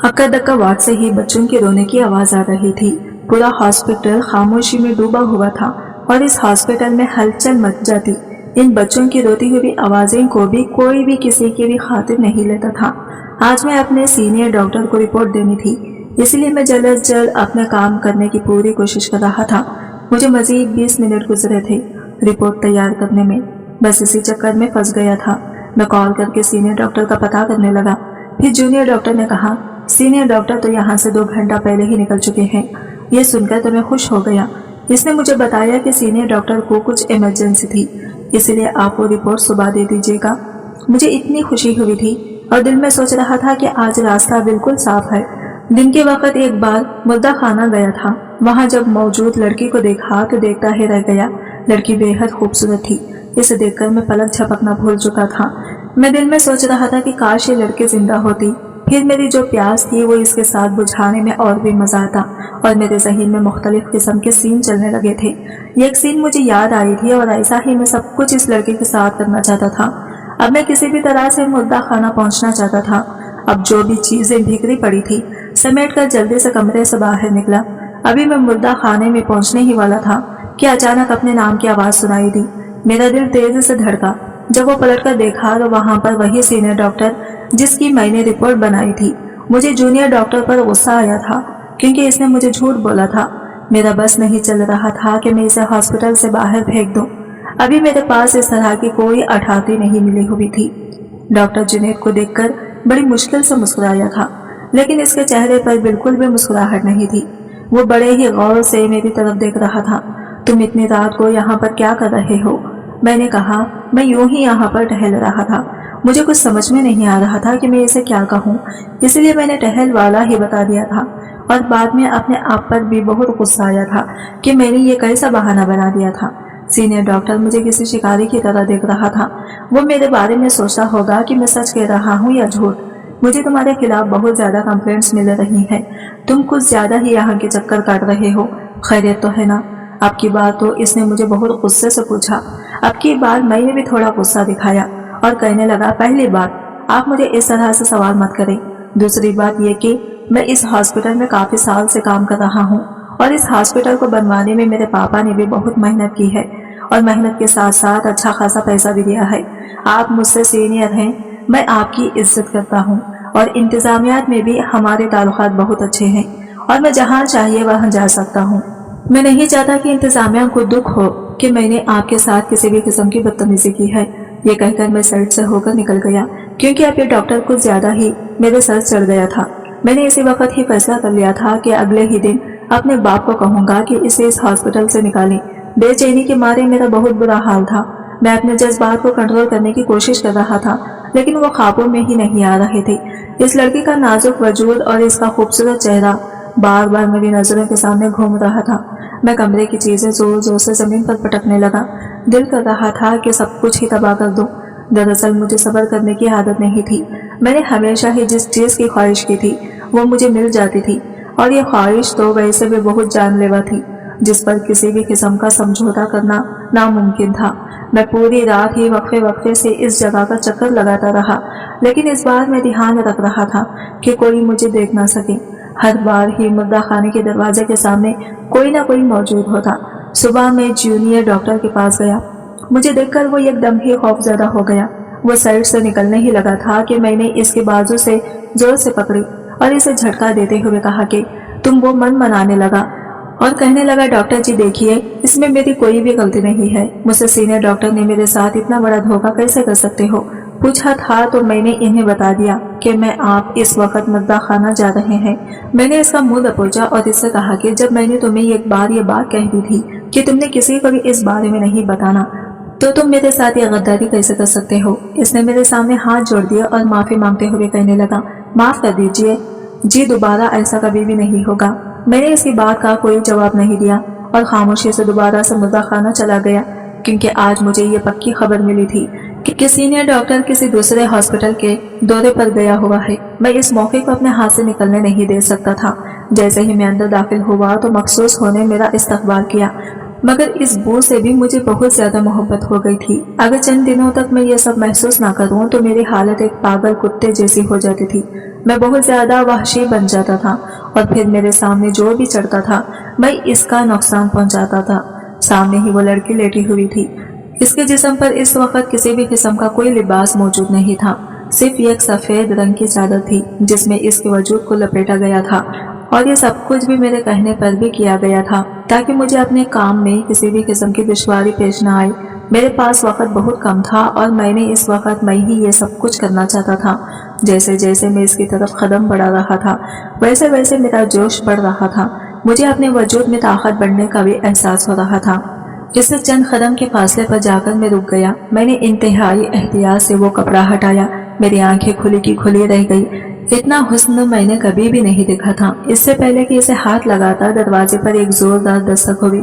हक्का दक्का ward से ही बच्चों के रोने की आवाज आ रही थी। पूरा हॉस्पिटल खामोशी में डूबा हुआ था और इस हॉस्पिटल में हलचल मच जाती। इन बच्चों की रोती हुई आवाजें को भी कोई भी किसी की भी खातिर नहीं लेता था। आज मैं अपने सीनियर डॉक्टर को रिपोर्ट देनी थी, इसलिए मैं जल्द से जल्द अपना काम करने की पूरी कोशिश कर रहा था। मुझे मजीद 20 मिनट गुजरे थे रिपोर्ट तैयार करने में। बस इसी चक्कर में फंस गया था। मैं कॉल करके सीनियर डॉक्टर का पता करने लगा। फिर जूनियर डॉक्टर ने कहा, सीनियर डॉक्टर तो यहाँ से 2 घंटा पहले ही निकल चुके हैं। ये सुनकर तो मैं खुश हो गया। इसने मुझे बताया कि सीनियर डॉक्टर को कुछ इमरजेंसी थी, इसलिए आप वो रिपोर्ट सुबह दे दीजिएगा। मुझे इतनी खुशी हुई थी और दिल में सोच रहा था कि आज रास्ता बिल्कुल साफ है। दिन के वक्त एक बार मुर्दा खाना गया था। वहाँ जब मौजूद लड़की को देखा तो देखता ही रह गया। लड़की बेहद खूबसूरत थी। इसे देखकर मैं पलक झपकना भूल चुका था। मैं दिल में सोच रहा था कि काश ये लड़की जिंदा होती, फिर मेरी जो प्यास थी वो इसके साथ बुझाने में और भी मजा आता। और मेरे ज़हन में मुख्तलिफ किस्म के सीन चलने लगे थे। ये एक सीन मुझे याद आई थी और ऐसा ही मैं सब कुछ इस लड़के के साथ करना चाहता था। अब मैं किसी भी तरह से मुर्दा खाना पहुंचना चाहता था। अब जो भी चीजें बिखरी पड़ी थी समेट कर जल्दी से कमरे से बाहर निकला। अभी मैं मुर्दा खाने में पहुंचने ही वाला था कि अचानक अपने नाम की आवाज सुनाई दी। मेरा दिल तेजी से धड़का। जब वो पलट कर देखा तो वहां पर वही सीनियर डॉक्टर जिसकी मैंने रिपोर्ट बनाई थी। मुझे जूनियर डॉक्टर पर गुस्सा आया था क्योंकि इसने मुझे झूठ बोला था। मेरा बस नहीं चल रहा था कि मैं इसे हॉस्पिटल से बाहर फेंक दूं। अभी मेरे पास इस तरह की कोई अठाती नहीं मिली हुई थी। डॉक्टर जुनैद को देखकर बड़ी मुश्किल से मुस्कुराया था, लेकिन इसके चेहरे पर बिल्कुल भी मुस्कुराहट नहीं थी। वो बड़े ही गौर से मेरी तरफ देख रहा था। तुम इतनी रात को यहाँ पर क्या कर रहे हो? मैंने कहा, मैं यूं ही यहाँ पर टहल रहा था। मुझे कुछ समझ में नहीं आ रहा था कि मैं इसे क्या कहूँ, इसलिए मैंने टहल वाला ही बता दिया था। और बाद में अपने आप पर भी बहुत गुस्सा आया था कि मैंने ये कैसा बहाना बना दिया था। सीनियर डॉक्टर मुझे किसी शिकारी की तरह देख रहा था। वो मेरे बारे में सोचता होगा कि मैं सच कह रहा हूँ या झूठ। मुझे तुम्हारे खिलाफ बहुत ज्यादा कंप्लेंट्स मिल रही हैं। तुम कुछ ज्यादा ही यहाँ के चक्कर काट रहे हो। खैरियत तो है ना? अब की बार तो इसने मुझे बहुत गुस्से से पूछा। अब की बार मैंने भी थोड़ा गुस्सा दिखाया और कहने लगा, पहली बात आप मुझे इस तरह से सवाल मत करें। दूसरी बात यह कि मैं इस हॉस्पिटल में काफी साल से काम कर रहा हूँ और इस हॉस्पिटल को बनवाने में मेरे पापा ने भी बहुत मेहनत की है और मेहनत के साथ साथ अच्छा खासा पैसा भी दिया है। आप मुझसे सीनियर हैं, मैं आपकी इज्जत करता हूँ और इंतजामियात में भी हमारे ताल्लुकात बहुत अच्छे हैं और मैं जहाँ चाहिए वहाँ जा सकता हूँ। मैं नहीं चाहता कि इंतजामिया को दुख हो कि मैंने आपके साथ किसी भी किस्म की बदतमीजी की है। ये कहकर मैं साइड से होकर निकल गया क्योंकि अब ये डॉक्टर कुछ ज्यादा ही मेरे सर चढ़ गया था। मैंने इसी वक्त ही फैसला कर लिया था कि अगले ही दिन अपने बाप को कहूंगा कि इसे इस हॉस्पिटल से निकालें। बेचैनी के मारे मेरा बहुत बुरा हाल था। मैं अपने जज्बात को कंट्रोल करने की कोशिश कर रहा था, लेकिन वो ख्वाबों में ही नहीं आ रहे थे। इस लड़की का नाजुक वजूद और इसका खूबसूरत चेहरा बार बार मेरी नजरों के सामने घूम रहा था। मैं कमरे की चीजें जोर जोर से जमीन पर पटकने लगा। दिल कर रहा था कि सब कुछ ही तबाह कर दूं। दरअसल मुझे सब्र करने की आदत नहीं थी। मैंने हमेशा ही जिस चीज की ख्वाहिश की थी वो मुझे मिल जाती थी और ये ख्वाहिश तो वैसे भी बहुत जानलेवा थी, जिस पर किसी भी किस्म का समझौता करना नामुमकिन था। मैं पूरी रात ही वक्फे वक्फे से इस जगह का चक्कर लगाता रहा, लेकिन इस बार मैं ध्यान रख रहा था कि कोई मुझे देख ना सके। हर बार ही मुर्दा खाने के दरवाजे के सामने कोई ना कोई मौजूद होता। सुबह मैं जूनियर डॉक्टर के पास गया। मुझे देखकर वो एकदम ही खौफजदा हो गया। वो साइड से निकलने ही लगा था कि मैंने इसके बाजू से जोर से पकड़ी और इसे झटका देते हुए कहा कि तुम वो मन मनाने लगा और कहने लगा, डॉक्टर जी देखिए, इसमें मेरी कोई भी गलती नहीं है। मुझसे सीनियर डॉक्टर ने मेरे साथ इतना बड़ा धोखा कैसे कर सकते हो? पूछा था तो मैंने इन्हें बता दिया कि मैं आप इस वक्त मुर्दा खाना जा रहे हैं। मैंने इसका मुंह दबोचा और इससे कहा कि जब मैंने तुम्हें एक बार ये बात कह दी थी कि तुमने किसी को भी इस बारे में नहीं बताना, तो तुम मेरे साथ ये गद्दारी कैसे कर सकते हो? इसने मेरे सामने हाथ जोड़ दिया और माफी मांगते हुए कहने लगा, माफ कर दीजिए जी, दोबारा ऐसा कभी भी नहीं होगा। मैंने इसकी बात का कोई जवाब नहीं दिया और खामोशी से दोबारा से मुर्दा खाना चला गया, क्योंकि आज मुझे ये पक्की खबर मिली थी कि सीनियर डॉक्टर किसी दूसरे हॉस्पिटल के दौरे पर गया हुआ है। मैं इस मौके को अपने हाथ से निकलने नहीं दे सकता था। जैसे ही मैं अंदर दाखिल हुआ तो मखसूस होने मेरा इस्तकबाल किया, मगर इस बू से भी मुझे बहुत ज्यादा मोहब्बत हो गई थी। अगर चंद दिनों तक मैं ये सब महसूस ना करूं तो मेरी हालत एक पागल कुत्ते जैसी हो जाती थी। میں بہت زیادہ وحشی بن جاتا تھا اور پھر میرے سامنے جو بھی چڑھتا تھا میں اس کا نقصان پہنچاتا تھا۔ سامنے ہی وہ لڑکی لیٹی ہوئی تھی۔ اس کے جسم پر اس وقت کسی بھی قسم کا کوئی لباس موجود نہیں تھا، صرف ایک سفید رنگ کی چادر تھی جس میں اس کے وجود کو لپیٹا گیا تھا، اور یہ سب کچھ بھی میرے کہنے پر بھی کیا گیا تھا تاکہ مجھے اپنے کام میں کسی بھی قسم کی دشواری پیش نہ آئے۔ میرے پاس وقت بہت کم تھا اور میں نے اس وقت میں ہی یہ سب کچھ کرنا چاہتا تھا۔ جیسے جیسے میں اس کی طرف قدم بڑھا رہا تھا ویسے ویسے میرا جوش بڑھ رہا تھا، مجھے اپنے وجود میں طاقت بڑھنے کا بھی احساس ہو رہا تھا۔ اس سے چند قدم کے فاصلے پر جا کر میں رک گیا۔ میں نے انتہائی احتیاط سے وہ کپڑا ہٹایا، میری آنکھیں کھلی کی کھلی رہ گئی۔ اتنا حسن میں نے کبھی بھی نہیں دیکھا تھا۔ اس سے پہلے کہ اسے ہاتھ لگاتا دروازے پر ایک زوردار دستک ہوئی۔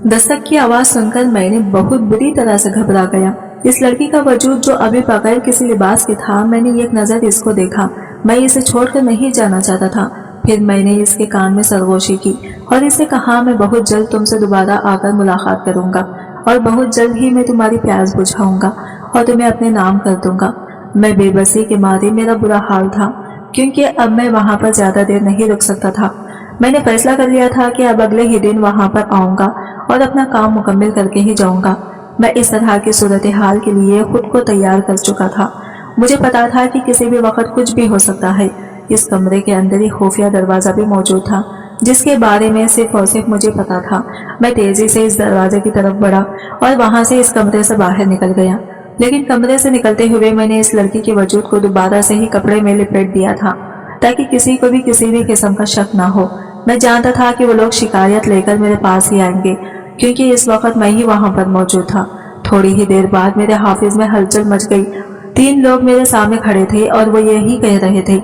دستک کی آواز سن کر میں نے بہت بری طرح سے گھبرا گیا۔ اس لڑکی کا وجود جو ابھی بغیر کسی لباس کے تھا، میں نے ایک نظر اس کو دیکھا۔ میں اسے چھوڑ کر نہیں جانا چاہتا تھا۔ پھر میں نے اس کے کان میں سرگوشی کی اور اسے کہا، میں بہت جلد تم سے دوبارہ آ کر ملاقات کروں گا اور بہت جلد ہی میں تمہاری پیاس بجھاؤں گا اور تمہیں اپنے نام کر دوں گا۔ میں بے بسی کے مارے میرا برا حال تھا کیونکہ اب میں وہاں پر زیادہ دیر نہیں رک سکتا تھا۔ میں نے فیصلہ کر لیا تھا کہ اب اگلے ہی دن وہاں پر آؤں گا اور اپنا کام مکمل کر کے ہی جاؤں گا۔ میں اس طرح کی صورتحال کے لیے خود کو تیار کر چکا تھا۔ مجھے پتا تھا کہ کسی بھی وقت کچھ بھی ہو سکتا ہے۔ اس کمرے کے اندر ہی خفیہ دروازہ بھی موجود تھا جس کے بارے میں صرف اور صرف مجھے پتا تھا۔ میں تیزی سے اس دروازے کی طرف بڑھا اور وہاں سے اس کمرے سے باہر نکل گیا، لیکن کمرے سے نکلتے ہوئے میں نے اس لڑکی کے وجود کو دوبارہ سے ہی کپڑے میں لپیٹ دیا تھا تاکہ کسی کو بھی کسی بھی قسم کا شک نہ ہو۔ میں جانتا تھا کہ وہ لوگ شکایت لے کر میرے پاس ہی آئیں گے کیونکہ اس وقت میں ہی وہاں پر موجود تھا۔ تھوڑی ہی دیر بعد میرے حافظ میں ہلچل مچ گئی۔ 3 لوگ میرے سامنے کھڑے تھے اور وہ یہی کہہ رہے تھے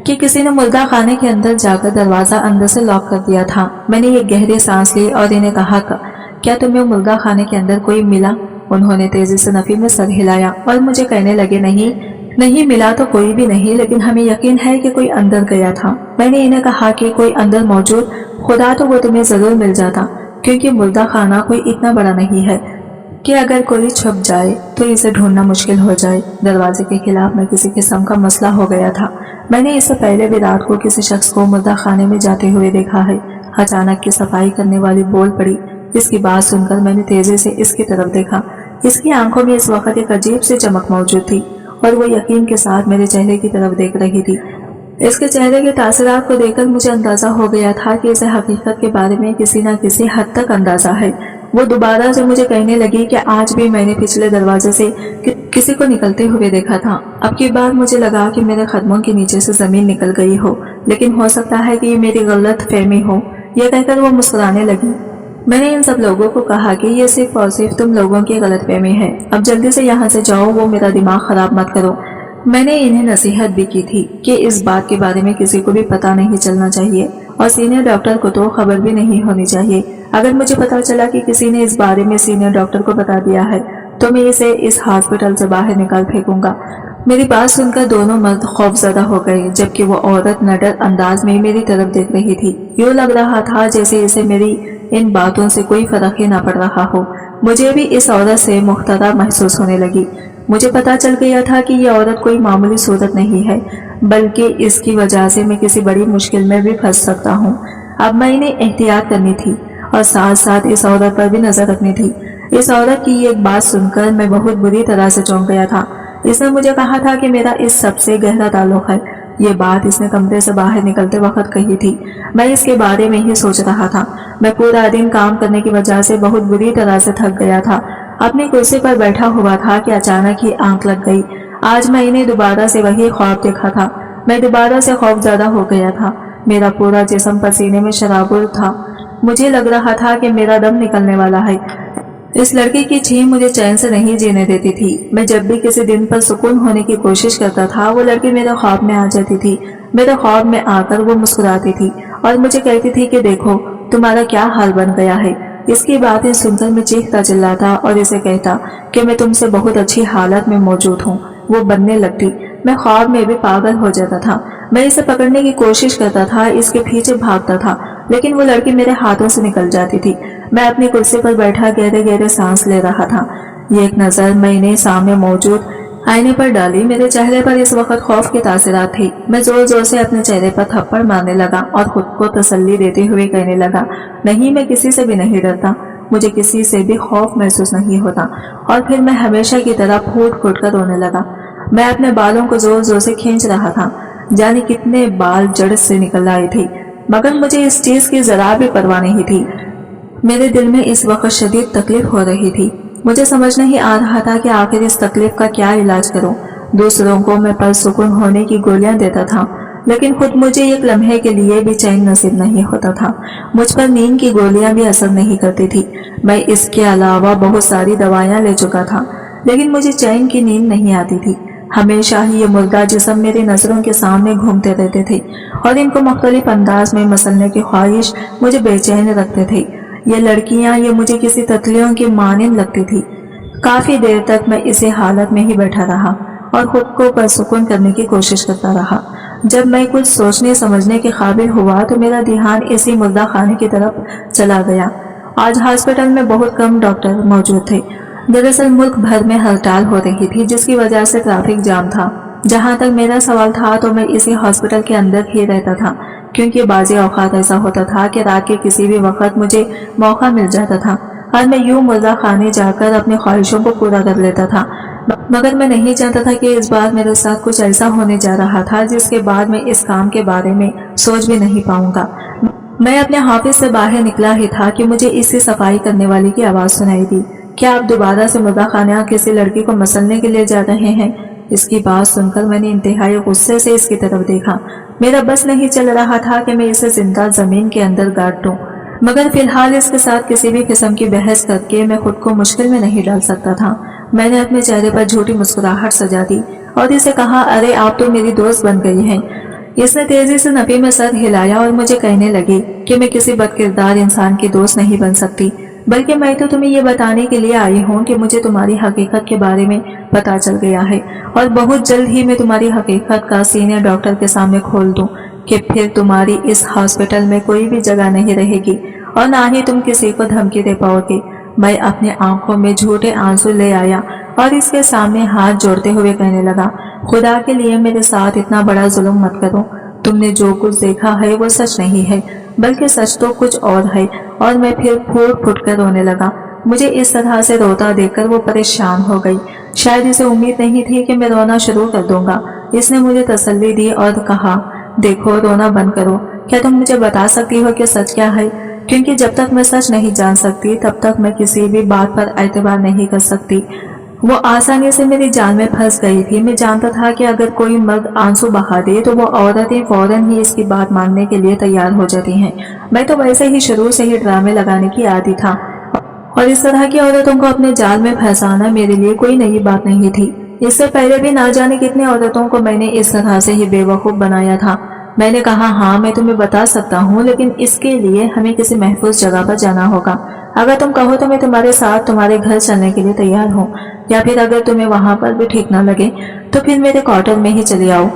کہ کسی نے مردہ خانے کے اندر جا کر دروازہ اندر سے لاک کر دیا تھا۔ میں نے ایک گہری سانس لی اور انہیں کہا، کیا تمہیں مردہ خانے کے اندر کوئی ملا؟ انہوں نے تیزی سے نفی میں سر ہلایا اور مجھے کہنے لگے، نہیں ملا تو کوئی بھی نہیں، لیکن ہمیں یقین ہے کہ کوئی اندر گیا تھا۔ میں نے انہیں کہا کہ کوئی اندر موجود، خدا تو وہ تمہیں ضرور مل جاتا کیونکہ مردہ خانہ کوئی اتنا بڑا نہیں ہے کہ اگر کوئی چھپ جائے تو اسے ڈھونڈنا مشکل ہو جائے۔ دروازے کے خلاف میں کسی قسم کا مسئلہ ہو گیا تھا۔ میں نے اس سے پہلے بھی رات کو کسی شخص کو مردہ خانے میں جاتے ہوئے دیکھا ہے۔ اچانک کی صفائی کرنے والی بول پڑی۔ اس کی بات سن کر میں نے تیزی سے اس کی طرف دیکھا۔ اس کی آنکھوں میں اس وقت ایک عجیب سی چمک موجود تھی اور وہ یقین کے ساتھ میرے چہرے کی طرف دیکھ رہی تھی۔ اس کے چہرے کے تاثرات کو دیکھ کر مجھے اندازہ ہو گیا تھا کہ اسے حقیقت کے بارے میں کسی نہ کسی حد تک اندازہ ہے۔ وہ دوبارہ سے مجھے کہنے لگی کہ آج بھی میں نے پچھلے دروازے سے کسی کو نکلتے ہوئے دیکھا تھا۔ اب کی بار مجھے لگا کہ میرے قدموں کے نیچے سے زمین نکل گئی ہو، لیکن ہو سکتا ہے کہ یہ میری غلط فہمی ہو۔ یہ کہہ کر وہ مسکرانے لگی۔ میں نے ان سب لوگوں کو کہا کہ یہ صرف اور صرف تم لوگوں کی غلط فہمی ہے، اب جلدی سے یہاں سے جاؤ، وہ میرا دماغ خراب مت کرو۔ میں نے انہیں نصیحت بھی کی تھی کہ اس بات کے بارے میں کسی کو بھی پتہ نہیں چلنا چاہیے اور سینئر ڈاکٹر کو تو خبر بھی نہیں ہونی چاہیے۔ اگر مجھے پتا چلا کہ کسی نے اس بارے میں سینئر ڈاکٹر کو بتا دیا ہے تو میں اسے اس ہاسپٹل سے باہر نکال پھینکوں گا۔ میری بات سن کر دونوں مرد خوف زدہ ہو گئے، جبکہ وہ عورت نڈر انداز میں میری طرف دیکھ رہی تھی۔ یوں لگ رہا تھا جیسے اسے میری ان باتوں سے کوئی فرق ہی نہ پڑ رہا ہو۔ مجھے بھی اس عورت سے مختلف محسوس ہونے لگی۔ مجھے پتا چل گیا تھا کہ یہ عورت کوئی معمولی صورت نہیں ہے، بلکہ اس کی وجہ سے میں کسی بڑی مشکل میں بھی پھنس سکتا ہوں۔ اب میں نے احتیاط کرنی تھی اور ساتھ ساتھ اس عورت پر بھی نظر رکھنی تھی۔ اس عورت کی ایک بات سن کر میں بہت بری طرح سے چونک گیا تھا۔ اس نے مجھے کہا تھا کہ میرا اس سب سے گہرا تعلق ہے۔ یہ بات اس نے کمرے سے باہر نکلتے وقت کہی تھی۔ میں اس کے بارے میں ہی سوچ رہا تھا۔ میں پورا دن کام کرنے کی وجہ سے بہت بری طرح سے تھک گیا تھا۔ اپنی کرسی پر بیٹھا ہوا تھا کہ اچانک ہی آنکھ لگ گئی۔ آج میں نے دوبارہ سے وہی خواب دیکھا تھا۔ میں دوبارہ سے خوف زدہ ہو گیا تھا۔ میرا پورا جسم پسینے میں شرابور تھا۔ مجھے لگ رہا تھا کہ میرا دم نکلنے والا ہے۔ اس لڑکی کی چھین مجھے چین سے نہیں جینے دیتی تھی۔ میں جب بھی کسی دن پر سکون ہونے کی کوشش کرتا تھا، وہ لڑکی میرے خواب میں آ جاتی تھی۔ میرے خواب میں آ کر وہ مسکراتی تھی اور مجھے کہتی تھی کہ دیکھو تمہارا کیا حال بن گیا ہے۔ اس کی باتیں سن کر میں چیختا چلاتا اور اسے کہتا کہ میں تم سے بہت اچھی حالت میں موجود ہوں۔ وہ بننے لگتی۔ میں خواب میں بھی پاگل ہو جاتا تھا۔ میں اسے پکڑنے کی کوشش کرتا تھا، اس کے پیچھے بھاگتا تھا، لیکن وہ لڑکی میرے ہاتھوں سے نکل جاتی تھی۔ میں اپنی کرسی پر بیٹھا گہرے گہرے سانس لے رہا تھا۔ یہ ایک نظر میں نے سامنے موجود आईने पर डाली। मेरे चेहरे पर इस वक्त खौफ की तासीरात थी। मैं जोर जोर से अपने चेहरे पर थप्पड़ मारने लगा और खुद को तसल्ली देते हुए कहने लगा, नहीं, मैं किसी से भी नहीं डरता, मुझे किसी से भी खौफ महसूस नहीं होता। और फिर मैं हमेशा की तरह फूट फूट कर रोने लगा। मैं अपने बालों को जोर जोर से खींच रहा था, जाने कितने बाल जड़ से निकल आए थे, मगर मुझे इस चीज की जरा भी परवाह नहीं थी। मेरे दिल में इस वक्त शदीद तकलीफ हो रही थी। मुझे समझ नहीं आ रहा था कि आखिर इस तकलीफ का क्या इलाज करूं। दूसरों को मैं परसुकून होने की गोलियां देता था, लेकिन खुद मुझे एक लम्हे के लिए भी चैन नसीब नहीं होता था। मुझ पर नींद की गोलियां भी असर नहीं करती थी। मैं इसके अलावा बहुत सारी दवाइयां ले चुका था, लेकिन मुझे चैन की नींद नहीं आती थी। हमेशा ही ये मुर्दा जिस्म मेरी नजरों के सामने घूमते रहते थे और इनको मुख्तलिफ अंदाज में मसलने की ख्वाहिश मुझे बेचैन रखते थे। ये लड़कियां ये मुझे किसी ततलियों की मानिंद लगती थी। काफी देर तक मैं इसी हालत में ही बैठा रहा और खुद को परसुकून करने की कोशिश करता रहा। जब मैं कुछ सोचने समझने के काबिल हुआ तो मेरा ध्यान इसी मुर्दा खाने की तरफ चला गया। आज हॉस्पिटल में बहुत कम डॉक्टर मौजूद थे। दरअसल मुल्क भर में हड़ताल हो रही थी, जिसकी वजह से ट्रैफिक जाम था। जहां तक मेरा सवाल था तो मैं इसी हॉस्पिटल के अंदर ही रहता था, क्योंकि बाज़ी औकात ऐसा होता था कि रात के किसी भी वक्त मुझे मौका मिल जाता था और मैं यूं मुर्दा खाने जाकर अपनी ख्वाहिशों को पूरा कर लेता था। मगर मैं नहीं जानता था कि इस बार मेरे साथ कुछ ऐसा होने जा रहा था जिसके बाद मैं इस काम के बारे में सोच भी नहीं पाऊंगा। मैं अपने ऑफिस से बाहर निकला ही था कि मुझे इसी सफाई करने वाली की आवाज सुनाई दी। क्या आप दोबारा से मुर्दा खाना किसी लड़की को मसलने के लिए जा रहे हैं? इसकी बात सुनकर मैंने इंतहाई गुस्से से इसकी तरफ देखा। मेरा बस नहीं चल रहा था कि मैं इसे जिंदा जमीन के अंदर गाड़ दूं, मगर फिलहाल इसके साथ किसी भी किस्म की बहस करके मैं खुद को मुश्किल में नहीं डाल सकता था। मैंने अपने चेहरे पर झूठी मुस्कुराहट सजा दी और इसे कहा, अरे आप तो मेरी दोस्त बन गई हैं। इसने तेजी से नफी में सर हिलाया और मुझे कहने लगी कि मैं किसी बदकिरदार इंसान की दोस्त नहीं बन सकती, बल्कि मैं तो तुम्हें ये बताने के लिए आई हूँ कि मुझे तुम्हारी हकीकत के बारे में पता चल गया है और बहुत जल्द ही मैं तुम्हारी हकीकत का सीनियर डॉक्टर के सामने खोल दूँ कि फिर तुम्हारी इस हॉस्पिटल में कोई भी जगह नहीं रहेगी और ना ही तुम किसी को धमकी दे पाओगे। मैं अपनी आंखों में झूठे आंसू ले आया और इसके सामने हाथ जोड़ते हुए कहने लगा, खुदा के लिए मेरे साथ इतना बड़ा जुल्म मत करो। तुमने जो कुछ देखा है वो सच नहीं है, बल्कि सच तो कुछ और है। और मैं फिर फूट फूट कर रोने लगा। मुझे इस तरह से रोता देखकर वो परेशान हो गई। शायद इसे उम्मीद नहीं थी कि मैं रोना शुरू कर दूंगा। इसने मुझे तसल्ली दी और कहा, देखो रोना बंद करो। क्या तुम मुझे बता सकती हो कि सच क्या है? क्योंकि जब तक मैं सच नहीं जान सकती तब तक मैं किसी भी बात पर एतबार नहीं कर सकती। वो आसानी से मेरी जान में फंस गई थी। मैं जानता था कि अगर कोई मर्द आंसू बहा दे तो वो औरतें फौरन ही इसकी बात मानने के लिए तैयार हो जाती हैं। मैं तो वैसे ही शुरू से ही ड्रामे लगाने की आदी था और इस तरह की औरतों को अपने जाल में फंसाना मेरे लिए कोई नई बात नहीं थी। इससे पहले भी ना जाने कितनी औरतों को मैंने इस तरह से ही बेवकूफ बनाया था। मैंने कहा, हाँ मैं तुम्हें बता सकता हूँ, लेकिन इसके लिए हमें किसी महफूज जगह पर जाना होगा। अगर तुम कहो तो मैं तुम्हारे साथ तुम्हारे घर चलने के लिए तैयार हूँ, या फिर अगर तुम्हें वहां पर भी ठीक न लगे तो फिर मेरे क्वार्टर में ही चले आओ।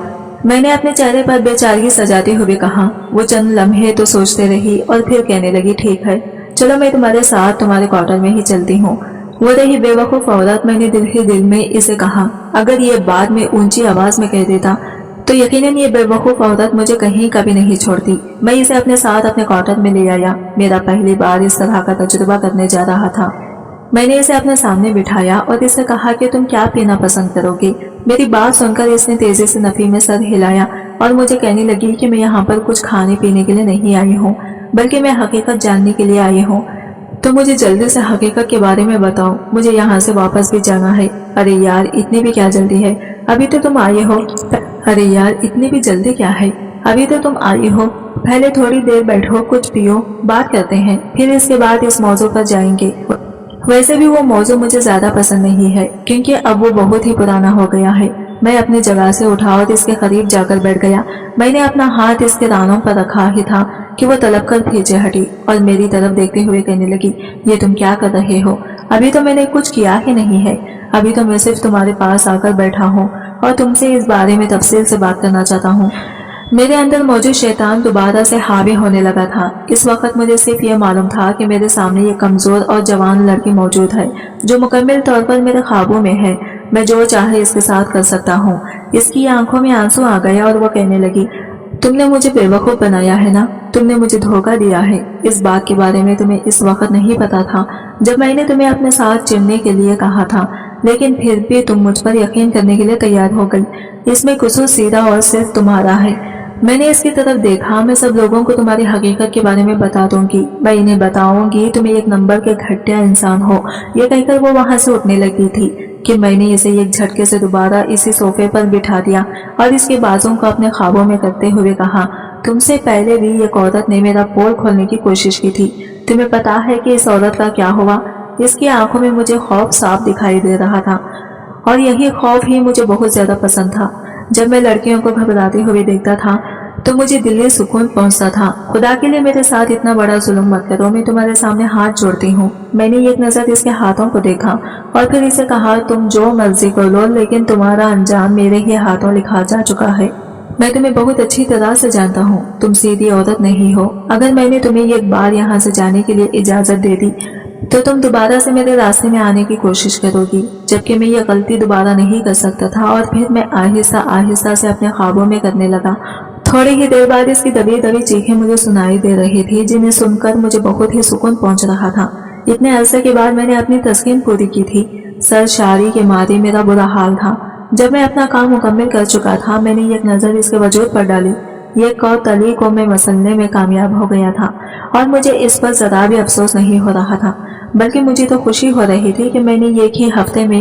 मैंने अपने चेहरे पर बेचारगी सजाते हुए कहा। वो चंद लम्हे तो सोचते रही और फिर कहने लगी, ठीक है, चलो मैं तुम्हारे साथ तुम्हारे क्वार्टर में ही चलती हूँ। वो रही बेवकूफ औरत। मैंने दिल ही दिल में इसे कहा, अगर ये बाद में ऊंची आवाज में कह देता तो यकीनन ये बेवकूफ औरत मुझे कहीं कभी नहीं छोड़ती। मैं इसे अपने साथ अपने क्वार्टर में ले आया। मेरा पहली बार इस तरह का तजुर्बा करने जा रहा था। मैंने इसे अपने सामने बिठाया और इससे कहा कि तुम क्या पीना पसंद करोगे? मेरी बात सुनकर इसने तेजी से नफी में सर हिलाया और मुझे कहने लगी कि मैं यहाँ पर कुछ खाने पीने के लिए नहीं आई हूँ, बल्कि मैं हकीकत जानने के लिए आई हूँ। तो मुझे जल्दी से हकीकत के बारे में बताओ, मुझे यहाँ से वापस भी जाना है। अरे यार, इतनी भी क्या जल्दी है? अभी तो तुम आई हो। अरे यार, इतनी भी जल्दी क्या है? अभी तो तुम आई हो। पहले थोड़ी देर बैठो, कुछ पियो, बात करते हैं, फिर इसके बाद इस मौजू पर जाएंगे। वैसे भी वो मौजू मुझे ज्यादा पसंद नहीं है, क्योंकि अब वो बहुत ही पुराना हो गया है। मैं अपनी जगह से उठा और इसके करीब जाकर बैठ गया। मैंने अपना हाथ इसके रानों पर रखा ही था कि वो तलब कर पीछे हटी और मेरी तरफ देखते हुए कहने लगी, ये तुम क्या कर रहे हो? अभी तो मैंने कुछ किया ही नहीं है। अभी तो मैं सिर्फ तुम्हारे पास आकर बैठा हूँ और तुमसे इस बारे में तफसील से बात करना चाहता हूँ। मेरे अंदर मौजूद शैतान दोबारा से हावी होने लगा था। इस वक्त मुझे सिर्फ ये मालूम था कि मेरे सामने ये कमजोर और जवान लड़की मौजूद है, जो मुकम्मल तौर पर मेरे ख्वाबों में है। میں جو چاہے اس کے ساتھ کر سکتا ہوں۔ اس کی آنکھوں میں آنسو آ گیا اور وہ کہنے لگی، تم نے مجھے بیوقوف بنایا ہے نا، تم نے مجھے دھوکہ دیا ہے۔ اس بات کے بارے میں تمہیں اس وقت نہیں پتا تھا جب میں نے تمہیں اپنے ساتھ چلنے کے لیے کہا تھا، لیکن پھر بھی تم مجھ پر یقین کرنے کے لیے تیار ہو گئی۔ اس میں قصور سیدھا اور صرف تمہارا ہے۔ میں نے اس کی طرف دیکھا، میں سب لوگوں کو تمہاری حقیقت کے بارے میں بتا دوں گی، میں انہیں بتاؤں گی تم ایک نمبر کے گھٹیا انسان ہو۔ یہ کہہ کر وہ وہاں سے اٹھنے لگی تھی کہ میں نے اسے ایک جھٹکے سے دوبارہ اسی صوفے پر بٹھا دیا اور اس کے بازوں کو اپنے خوابوں میں کرتے ہوئے کہا، تم سے پہلے بھی ایک عورت نے میرا پول کھولنے کی کوشش کی تھی۔ تمہیں پتا ہے کہ اس عورت کا کیا ہوا؟ اس کی آنکھوں میں مجھے خوف صاف دکھائی دے رہا تھا، اور یہی خوف ہی مجھے بہت زیادہ پسند تھا۔ جب میں لڑکیوں کو گھبراتے ہوئے دیکھتا تھا تو مجھے دلی سکون پہنچتا تھا۔ خدا کے لیے میرے ساتھ اتنا بڑا ظلم مت کرو، میں تمہارے سامنے ہاتھ جوڑتی ہوں۔ میں نے ایک نظر اس کے ہاتھوں کو دیکھا اور پھر اسے کہا، تم جو مرضی کر لو، لیکن تمہارا انجام میرے ہی ہاتھوں لکھا جا چکا ہے۔ میں تمہیں بہت اچھی طرح سے جانتا ہوں، تم سیدھی عورت نہیں ہو۔ اگر میں نے تمہیں ایک بار یہاں سے جانے کے لیے اجازت دے دی تو تم دوبارہ سے میرے راستے میں آنے کی کوشش کرو گی، جبکہ میں یہ غلطی دوبارہ نہیں کر سکتا تھا۔ اور پھر میں آہستہ آہستہ سے اپنے خوابوں میں کرنے لگا۔ تھوڑی ہی دیر بعد اس کی دبی دبی چیخیں مجھے سنائی دے رہی تھی، جنہیں سن کر مجھے بہت ہی سکون پہنچ رہا تھا۔ اتنے عرصے کے بعد میں نے اپنی تسکین پوری کی تھی۔ سرشاری کے مارے میرا برا حال تھا۔ جب میں اپنا کام مکمل کر چکا تھا، میں نے ایک نظر اس کے وجود پر ڈالی۔ یہ کوتلی کو میں مسلنے میں کامیاب ہو گیا تھا اور مجھے اس پر ذرا بھی افسوس نہیں ہو رہا تھا، بلکہ مجھے تو خوشی ہو رہی تھی کہ میں نے ایک ہی ہفتے میں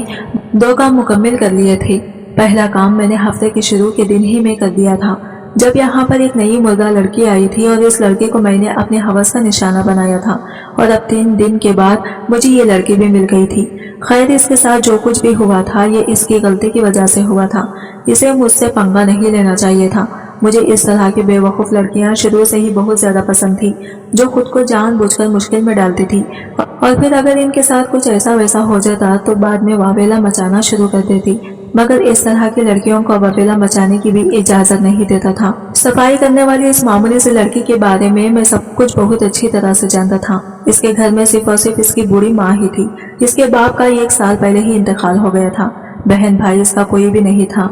2 کام مکمل کر لیے تھے۔ پہلا کام میں نے ہفتے کے شروع کے دن ہی میں کر دیا تھا، جب یہاں پر ایک نئی مردہ لڑکی آئی تھی اور اس لڑکی کو میں نے اپنے ہوس کا نشانہ بنایا تھا، اور اب 3 دن کے بعد مجھے یہ لڑکی بھی مل گئی تھی۔ خیر، اس کے ساتھ جو کچھ بھی ہوا تھا یہ اس کی غلطی کی وجہ سے ہوا تھا۔ اسے مجھ سے پنگا نہیں لینا چاہیے تھا۔ مجھے اس طرح کی بے وقوف لڑکیاں شروع سے ہی بہت زیادہ پسند تھی، جو خود کو جان بوجھ کر مشکل میں ڈالتی تھی، اور پھر اگر ان کے ساتھ کچھ ایسا ویسا ہو جاتا تو بعد میں واویلا مچانا شروع کر دیتی۔ مگر اس طرح کی لڑکیوں کو واویلا مچانے کی بھی اجازت نہیں دیتا تھا۔ صفائی کرنے والی اس معمولی سی لڑکی کے بارے میں سب کچھ بہت اچھی طرح سے جانتا تھا۔ اس کے گھر میں صرف اور صرف اس کی بوڑھی ماں ہی تھی۔ اس کے باپ کا 1 سال پہلے ہی انتقال ہو گیا تھا۔ بہن بھائی اس کا کوئی بھی نہیں تھا۔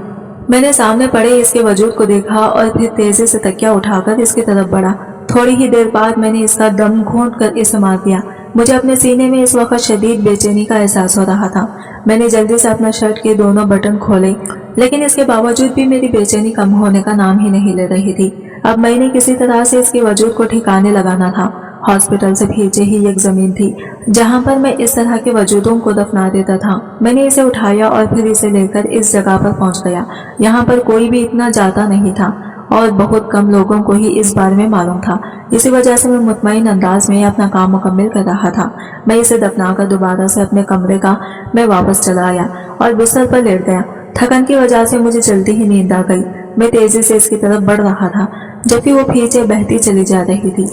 میں نے سامنے پڑے اس کے وجود کو دیکھا اور پھر تیزی سے تکیہ اٹھا کر اس کی طرف بڑھا۔ تھوڑی ہی دیر بعد میں نے اس کا دم گھونٹ کر اسے مار دیا۔ مجھے اپنے سینے میں اس وقت شدید بے چینی کا احساس ہو رہا تھا۔ میں نے جلدی سے اپنا شرٹ کے دونوں بٹن کھولے، لیکن اس کے باوجود بھی میری بے چینی کم ہونے کا نام ہی نہیں لے رہی تھی۔ اب میں نے کسی طرح سے اس کے وجود کو ٹھکانے لگانا تھا۔ ہاسپٹل سے پیچھے ہی ایک زمین تھی جہاں پر میں اس طرح کے وجودوں کو دفنا دیتا تھا۔ میں نے اسے اٹھایا اور پھر اسے لے کر اس جگہ پر پہنچ گیا۔ یہاں پر کوئی بھی اتنا جاتا نہیں تھا اور بہت کم لوگوں کو ہی اس بارے میں معلوم تھا۔ اسی وجہ سے میں مطمئن انداز میں اپنا کام مکمل کر رہا تھا۔ میں اسے دفنا کر دوبارہ سے اپنے کمرے کا میں واپس چلا آیا اور بستر پر لیٹ گیا۔ تھکن کی وجہ سے مجھے جلدی ہی نیند آ گئی۔ میں تیزی سے اس کی طرف بڑھ رہا تھا جبکہ وہ پیچھے بہتی چلی جا رہی تھی۔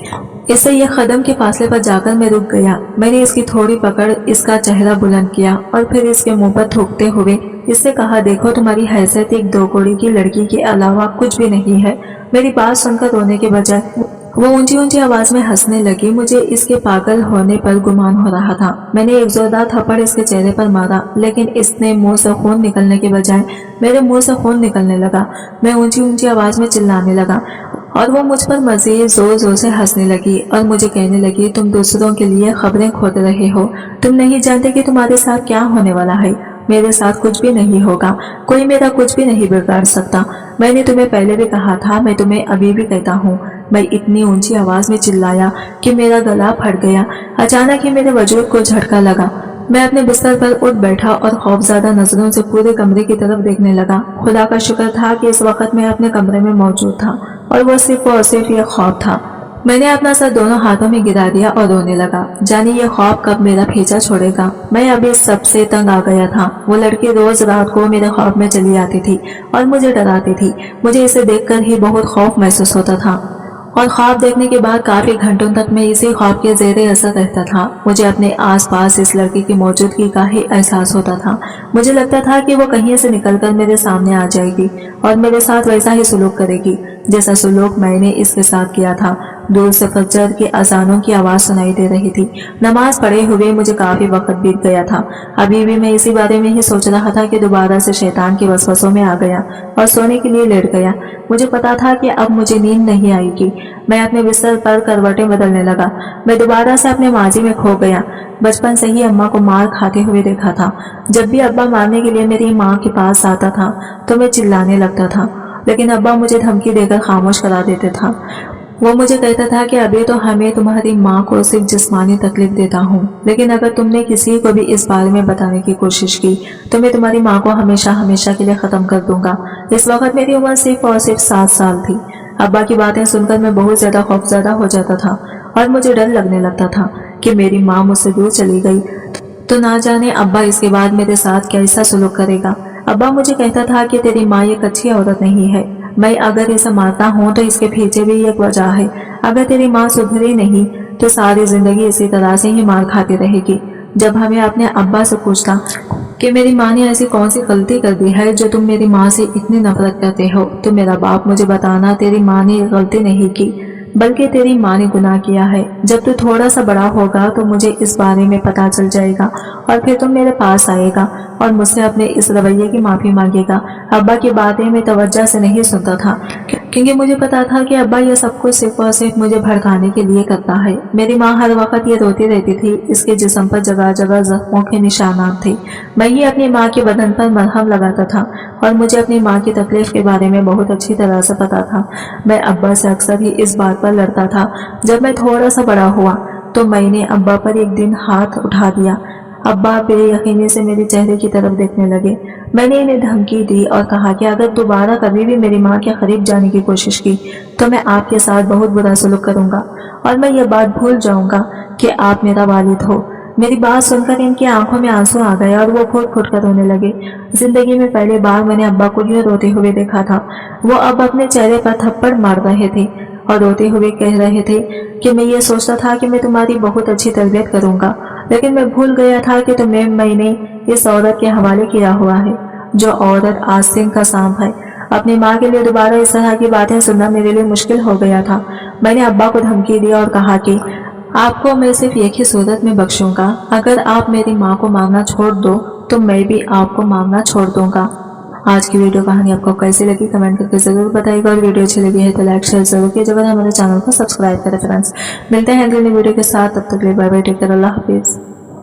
اس سے یہ قدم کے فاصلے پر جا کر میں رک گیا۔ میں نے اس کی تھوڑی پکڑ اس کا چہرہ بلند کیا اور پھر اس کے منہ پر تھوکتے ہوئے اس سے کہا، دیکھو تمہاری حیثیت ایک 2 کوڑی کی لڑکی کے علاوہ کچھ بھی نہیں ہے۔ میری بات سن کر رونے کے بجائے وہ اونچی اونچی آواز میں ہنسنے لگی۔ مجھے اس کے پاگل ہونے پر گمان ہو رہا تھا۔ میں نے ایک زوردار تھپڑ اس کے چہرے پر مارا، لیکن اس نے منہ سے خون نکلنے کے بجائے میرے منہ سے خون نکلنے لگا۔ میں اونچی اونچی آواز میں چلانے لگا اور وہ مجھ پر مزید زور زور سے ہنسنے لگی اور مجھے کہنے لگی، تم دوسروں کے لیے خبریں کھود رہے ہو، تم نہیں جانتے کہ تمہارے ساتھ کیا ہونے والا ہے۔ میرے ساتھ کچھ بھی نہیں ہوگا، کوئی میرا کچھ بھی نہیں بگاڑ سکتا۔ میں نے تمہیں پہلے بھی کہا تھا، میں تمہیں ابھی بھی کہتا ہوں۔ میں اتنی اونچی آواز میں چلایا کہ میرا گلا پھٹ گیا۔ اچانک ہی میرے وجود کو جھٹکا لگا۔ میں اپنے بستر پر اٹھ بیٹھا اور خوفزدہ نظروں سے پورے کمرے کی طرف دیکھنے لگا۔ خدا کا شکر تھا کہ اس وقت میں اپنے کمرے میں موجود تھا اور وہ صرف یہ خواب تھا۔ میں نے اپنا سر دونوں ہاتھوں میں گرا دیا اور رونے لگا، جانے یہ خواب کب میرا پیچھا چھوڑے گا۔ میں ابھی سب سے تنگ آ گیا تھا۔ وہ لڑکی روز رات کو میرے خواب میں چلی آتی تھی اور مجھے ڈراتی تھی۔ مجھے اسے دیکھ کر ہی بہت خوف محسوس ہوتا تھا اور خواب دیکھنے کے بعد کافی گھنٹوں تک میں اسی خواب کے زیر اثر رہتا تھا۔ مجھے اپنے آس پاس اس لڑکی کی موجودگی کا ہی احساس ہوتا تھا۔ مجھے لگتا تھا کہ وہ کہیں سے نکل کر میرے سامنے آ جائے گی اور میرے ساتھ ویسا ہی سلوک کرے گی جیسا سلوک میں نے اس کے ساتھ کیا تھا۔ दूर से फजर की अजानों की आवाज सुनाई दे रही थी। नमाज पढ़े हुए मुझे काफी वक्त बीत गया था। अभी भी मैं इसी बारे में ही सोच रहा था कि दोबारा से शैतान के वसवसों में आ गया और सोने के लिए लेट गया। मुझे पता था कि अब मुझे नींद नहीं आएगी। मैं अपने बिस्तर पर करवटें बदलने लगा। मैं दोबारा से अपने माजी में खो गया। बचपन से ही अम्मा को मार खाते हुए देखा था। जब भी अब्बा मारने के लिए मेरी माँ के पास आता था तो मैं चिल्लाने लगता था, लेकिन अब्बा मुझे धमकी देकर खामोश करा देते था। वो मुझे कहता था कि अभी तो हमें तुम्हारी माँ को सिर्फ जिस्मानी तकलीफ देता हूँ, लेकिन अगर तुमने किसी को भी इस बारे में बताने की कोशिश की तो मैं तुम्हारी माँ को हमेशा हमेशा के लिए खत्म कर दूंगा। इस वक्त मेरी उम्र सिर्फ और सिर्फ 7 साल थी। अब्बा की बातें सुनकर मैं बहुत ज्यादा खौफजदा हो जाता था और मुझे डर लगने लगता था कि मेरी माँ मुझसे दूर चली गई तो ना जाने अब्बा इसके बाद मेरे साथ कैसा सलूक करेगा। अब्बा मुझे कहता था कि तेरी माँ एक अच्छी औरत नहीं है। मैं अगर इसे मारता हूँ तो इसके पीछे भी एक वजह है। अगर तेरी माँ सुधरी नहीं तो सारी जिंदगी इसी तरह से ही मार खाती रहेगी। जब हमें अपने अब्बा से पूछता कि मेरी माँ ने ऐसी कौन सी गलती कर दी है जो तुम मेरी माँ से इतनी नफरत करते हो, तो मेरा बाप मुझे बताना तेरी माँ ने गलती नहीं की बल्कि तेरी माँ ने गुनाह किया है। जब तू थोड़ा सा बड़ा होगा तो मुझे इस बारे में पता चल जाएगा और फिर तुम मेरे पास आएगा और मुझसे अपने इस रवैये की माफी मांगेगा। अब्बा की बातें मैं तवज्जो से नहीं सुनता था क्योंकि मुझे पता था कि अब्बा ये सब कुछ सिर्फ और सिर्फ मुझे भड़काने के लिए करता है। मेरी माँ हर वक्त ये रोती रहती थी। इसके जिस्म पर जगह जगह जख्मों के निशानात थे। मैं ही अपनी माँ के बदन पर मरहम लगाता था और मुझे अपनी माँ की तकलीफ के बारे में बहुत अच्छी तरह से पता था। मैं अब्बा से अक्सर ही इस बात पर लड़ता था। जब मैं थोड़ा सा बड़ा हुआ तो मैंने अब्बा पर एक दिन हाथ उठा दिया। अब्बा बेयकीनी से मेरे चेहरे की तरफ देखने लगे। मैंने इन्हें धमकी दी और कहा कि अगर दोबारा कभी भी मेरी माँ के करीब जाने की कोशिश की तो मैं आपके साथ बहुत बुरा सलूक करूंगा और मैं ये बात भूल जाऊंगा कि आप मेरा वालिद हो। मेरी बात सुनकर इनकी आंखों में आंसू आ गए और वो फूट फूट कर रोने लगे। जिंदगी में पहली बार मैंने अब्बा को यूं रोते हुए देखा था। वो अब अपने चेहरे पर थप्पड़ मार रहे थे और रोते हुए कह रहे थे कि मैं ये सोचता था कि मैं तुम्हारी बहुत अच्छी तरबियत करूंगा, लेकिन मैं भूल गया था कि तुम्हें मैंने इस औरत के हवाले किया हुआ है जो औरत आस्तीन का सांप है। अपनी माँ के लिए दोबारा इस तरह की बातें सुनना मेरे लिए मुश्किल हो गया था। मैंने अब्बा को धमकी दी और कहा कि आपको मैं सिर्फ एक ही सूरत में बख्शूंगा, अगर आप मेरी माँ को मारना छोड़ दो तो मैं भी आपको मारना छोड़ दूंगा। आज की वीडियो कहानी आपको कैसी लगी कमेंट करके जरूर बताइएगा और वीडियो अच्छी लगी है तो लाइक शेयर जरूर कीजिएगा। हमारे चैनल को सब्सक्राइब करें। फ्रेंड्स, मिलते हैं अगली वीडियो के साथ, तब तक के लिए बाय बाय, टेक केयर, अल्लाह हाफिज।